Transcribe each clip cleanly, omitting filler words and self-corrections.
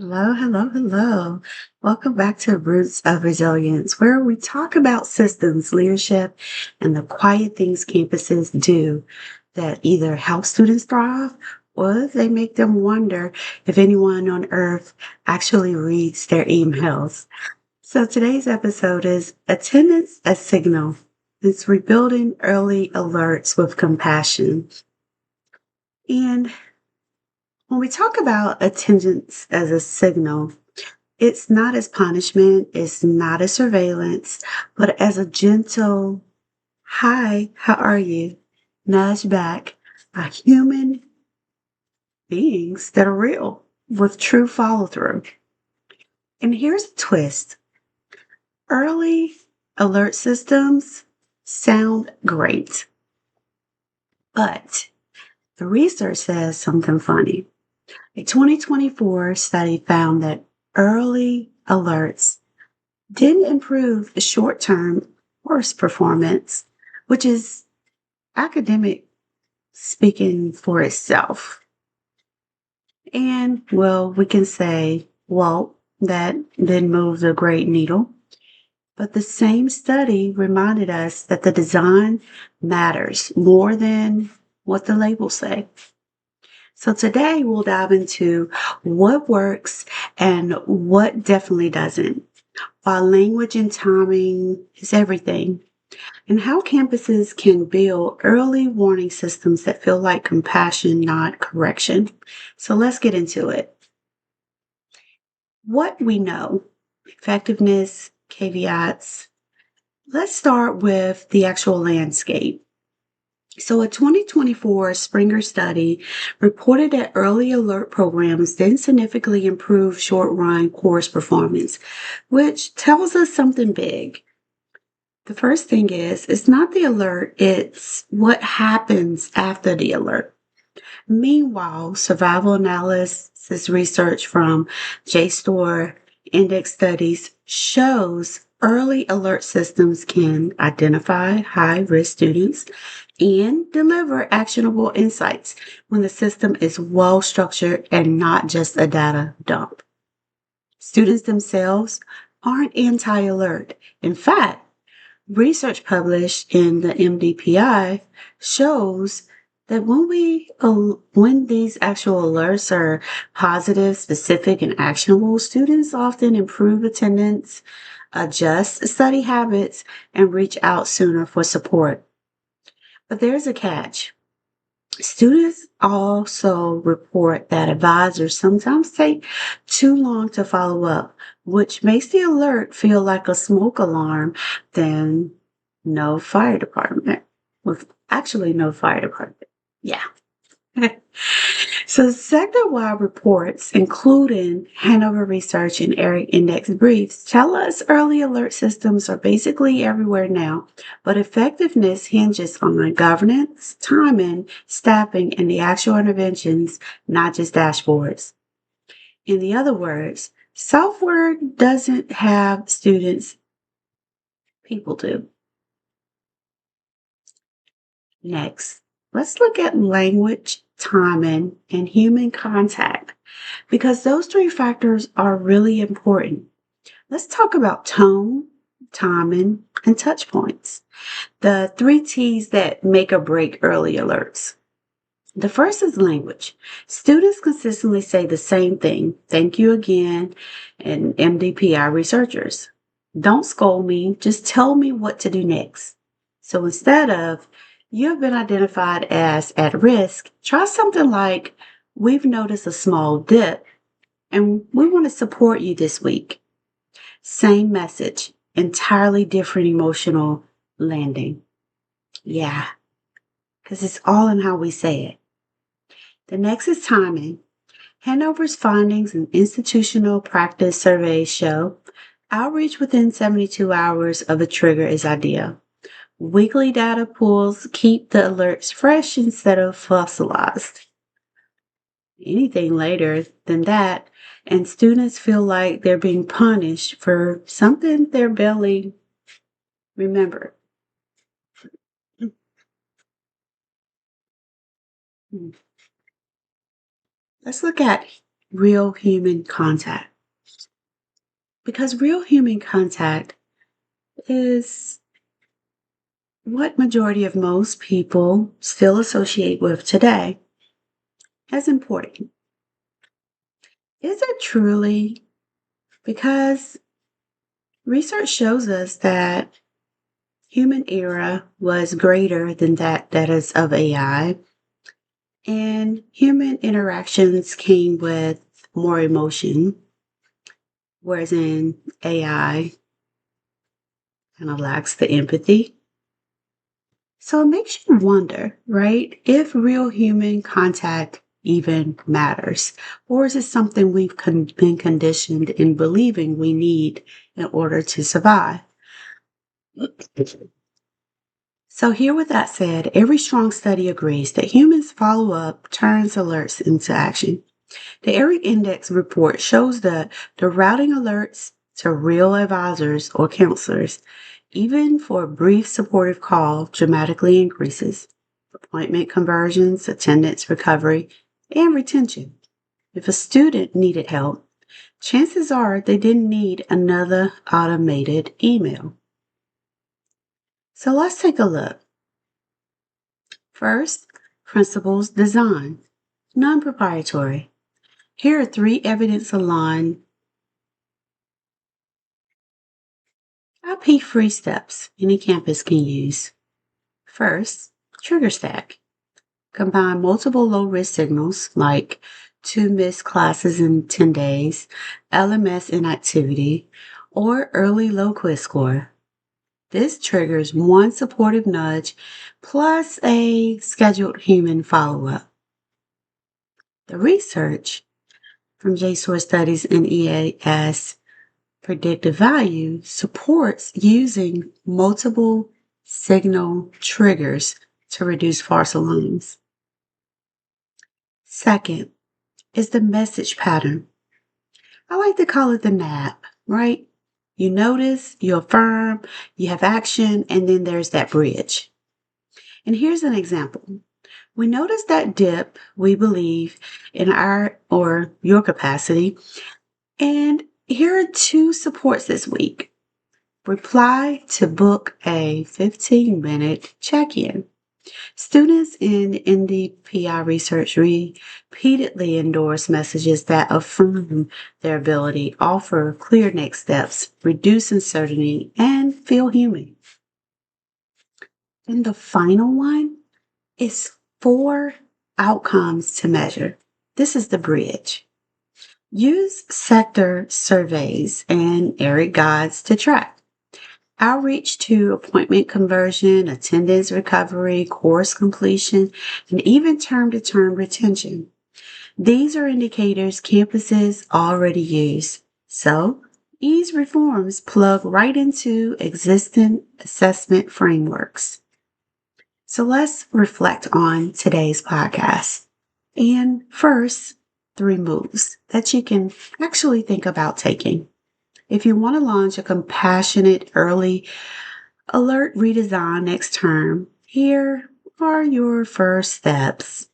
Hello, hello, hello. Welcome back to Roots of Resilience, where we talk about systems, leadership, and the quiet things campuses do that either help students thrive or they make them wonder if anyone on earth actually reads their emails. So today's episode is Attendance as Signal. It's rebuilding early alerts with compassion. And when we talk about attendance as a signal, it's not as punishment, it's not as surveillance, but as a gentle, hi, how are you? Nudge back by human beings that are real with true follow through. And here's a twist early alert systems sound great, but the research says something funny. A 2024 study found that early alerts didn't improve the short term course performance, which is academic speaking for itself. And well, we can say, well, that didn't move the great needle. But the same study reminded us that the design matters more than what the labels say. So today we'll dive into what works and what definitely doesn't. While language and timing is everything, and how campuses can build early warning systems that feel like compassion, not correction. So let's get into it. What we know, effectiveness, caveats. Let's start with the actual landscape. So, a 2024 Springer study reported that early alert programs didn't significantly improve short run course performance, which tells us something big. The first thing is, it's not the alert, it's what happens after the alert. Meanwhile, survival analysis research from JSTOR index studies shows early alert systems can identify high risk students and deliver actionable insights when the system is well structured and not just a data dump. Students themselves aren't anti alert. In fact, research published in the MDPI shows that when these actual alerts are positive, specific, and actionable, students often improve attendance, adjust study habits, and reach out sooner for support. But there's a catch. Students also report that advisors sometimes take too long to follow up, which makes the alert feel like a smoke alarm than no fire department. With actually no fire department. Yeah. So sector-wide reports, including Hanover Research and ERIC Index briefs, tell us early alert systems are basically everywhere now, but effectiveness hinges on governance, timing, staffing, and the actual interventions, not just dashboards. In the other words, software doesn't have students, people do. Next, let's look at language, timing, and human contact because those three factors are really important. Let's talk about tone, timing, and touch points. The three T's that make or break early alerts. The first is language. Students consistently say the same thing, thank you again, and MDPI researchers. Don't scold me, just tell me what to do next. So instead of, you have been identified as at risk, try something like, we've noticed a small dip and we want to support you this week. Same message, entirely different emotional landing. Yeah, because it's all in how we say it. The next is timing. Hanover's findings and institutional practice surveys show outreach within 72 hours of a trigger is ideal. Weekly data pools keep the alerts fresh instead of fossilized. Anything later than that, and students feel like they're being punished for something they're barely remember. Hmm. Let's look at real human contact. Because real human contact is what majority of most people still associate with today as important. Is it truly? Because research shows us that human era was greater than that is of AI, and human interactions came with more emotion, whereas in AI kind of lacks the empathy. So it makes you wonder, right, if real human contact even matters, or is it something we've been conditioned in believing we need in order to survive? So, here with that said, every strong study agrees that humans follow up turns alerts into action. The ERIC Index report shows that the routing alerts to real advisors or counselors, even for a brief supportive call, dramatically increases appointment conversions, attendance recovery, and retention. If a student needed help, chances are they didn't need another automated email. So let's take a look. First, principles design, non proprietary. Here are 3 evidence aligned IP free steps any campus can use. First, trigger stack. Combine multiple low risk signals like 2 missed classes in 10 days, LMS inactivity, or early low quiz score. This triggers one supportive nudge plus a scheduled human follow up. The research from JSOURCE studies and EAS predictive value supports using multiple signal triggers to reduce false alarms. Second is the message pattern. I like to call it the NAP, right? You notice, you affirm, you have action, and then there's that bridge. And here's an example. We notice that dip, we believe, in our or your capacity. And here are 2 supports this week. Reply to book a 15-minute check-in. Students in NDPI research repeatedly endorse messages that affirm their ability, offer clear next steps, reduce uncertainty, and feel human. And the final one is 4 outcomes to measure. This is the bridge. Use sector surveys and ERIC guides to track outreach to appointment conversion, attendance recovery, course completion, and even term-to-term retention. These are indicators campuses already use. So, these reforms plug right into existing assessment frameworks. So let's reflect on today's podcast. And first, 3 moves that you can actually think about taking. If you want to launch a compassionate early alert redesign next term, here are your first steps.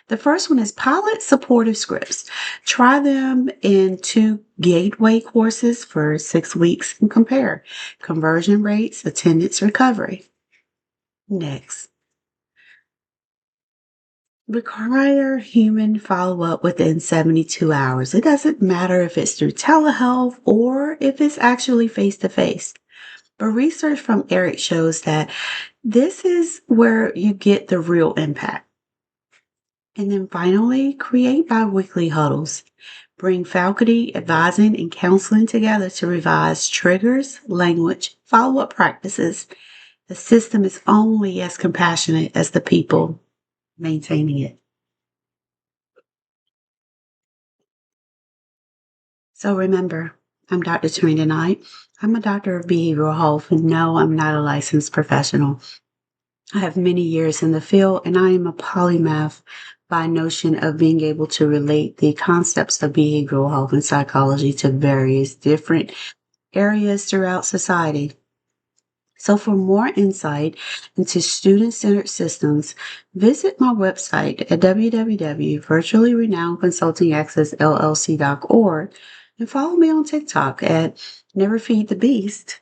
The first one is pilot supportive scripts. Try them in 2 gateway courses for 6 weeks and compare conversion rates, attendance recovery. Next, require human follow-up within 72 hours. It doesn't matter if it's through telehealth or if it's actually face-to-face. But research from ERIC shows that this is where you get the real impact. And then finally, create bi-weekly huddles. Bring faculty, advising, and counseling together to revise triggers, language, follow-up practices. The system is only as compassionate as the people maintaining it. So remember, I'm Dr. Tarina Knight. I'm a doctor of behavioral health, and no, I'm not a licensed professional. I have many years in the field, and I am a polymath by notion of being able to relate the concepts of behavioral health and psychology to various different areas throughout society. So for more insight into student-centered systems, visit my website at www.virtuallyrenownedconsultingaccessllc.org and follow me on TikTok at neverfeedthebeast.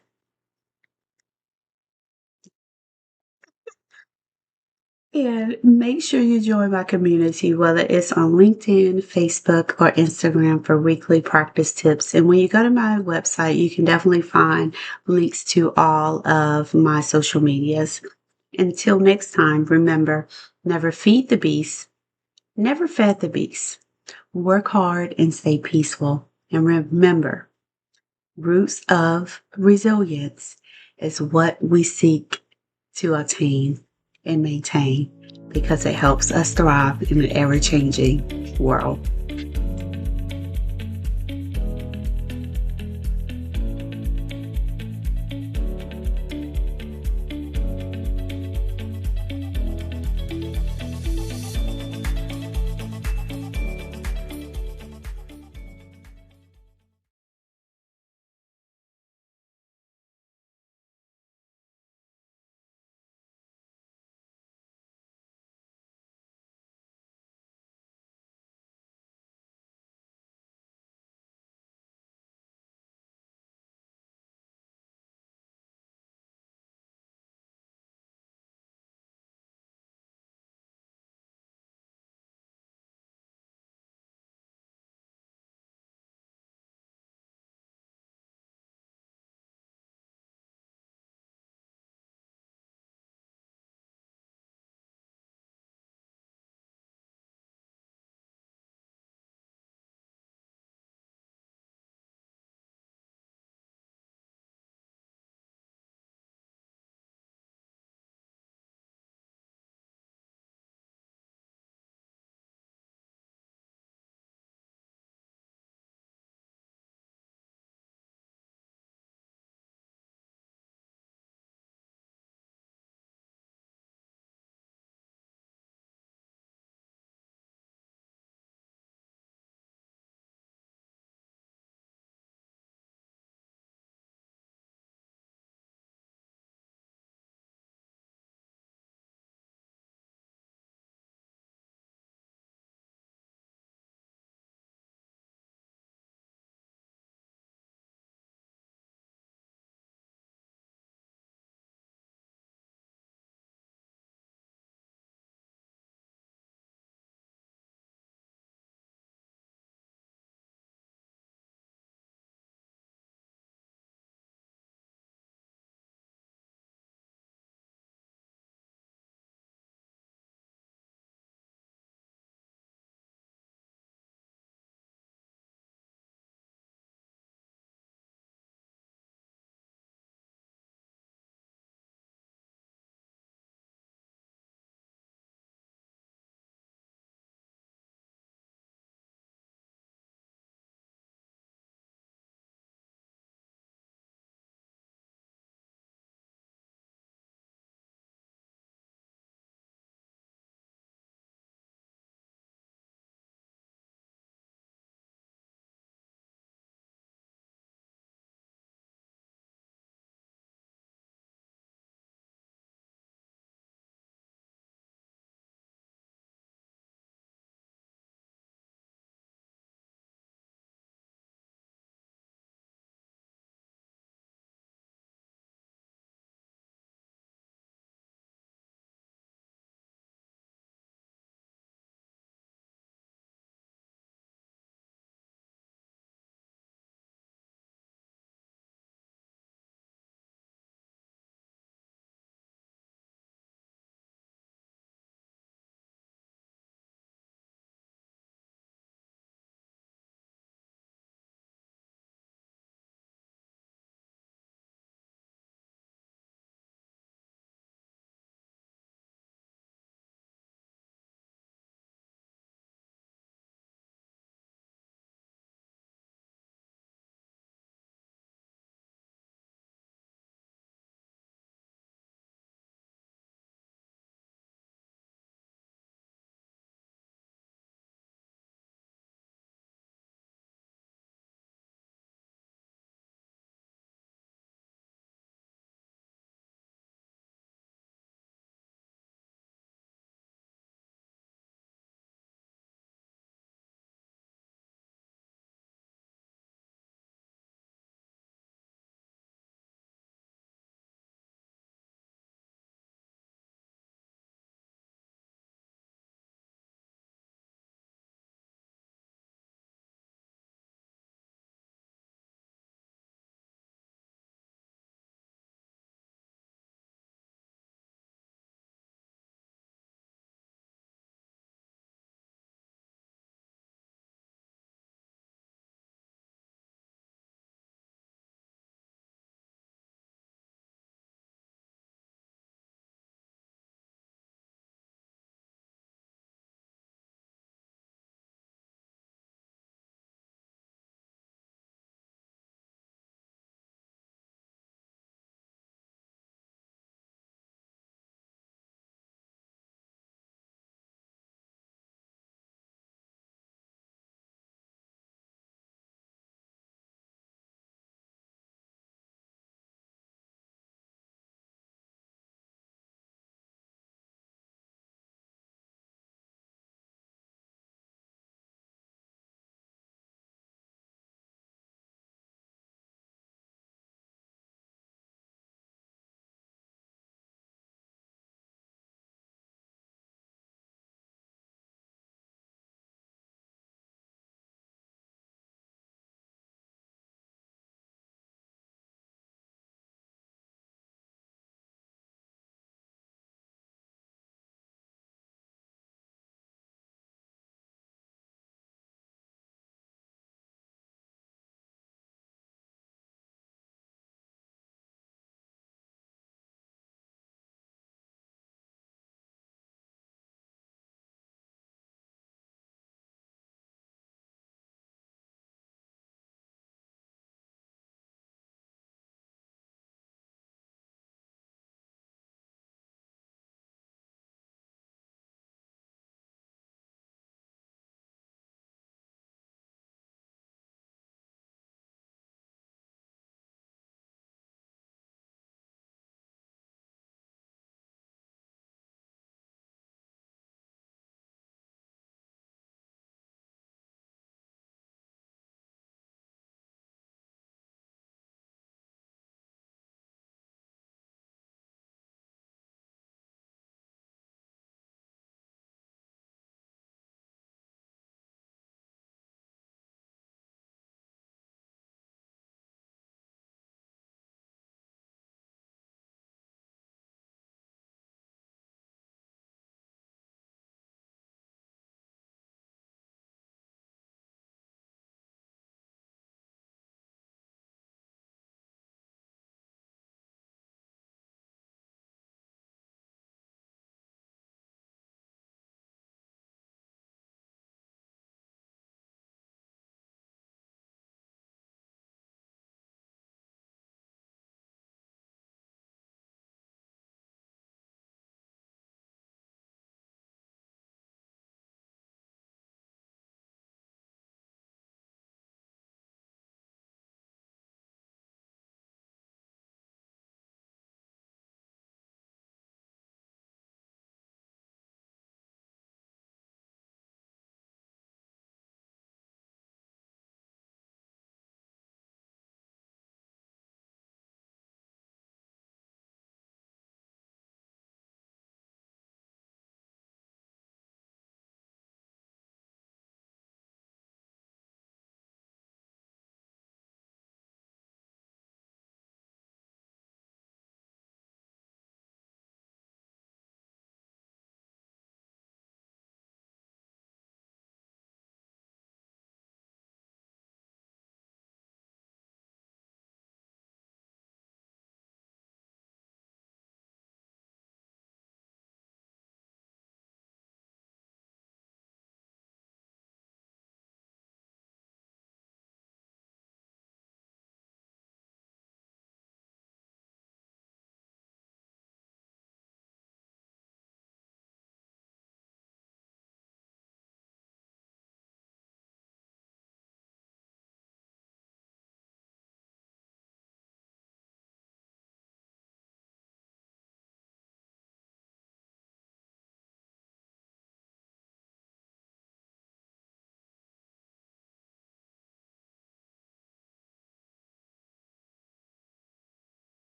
And make sure you join my community, whether it's on LinkedIn, Facebook, or Instagram for weekly practice tips. And when you go to my website, you can definitely find links to all of my social medias. Until next time, remember, never feed the beast, never fed the beast. Work hard and stay peaceful. And remember, roots of resilience is what we seek to attain and maintain because it helps us thrive in an ever changing world.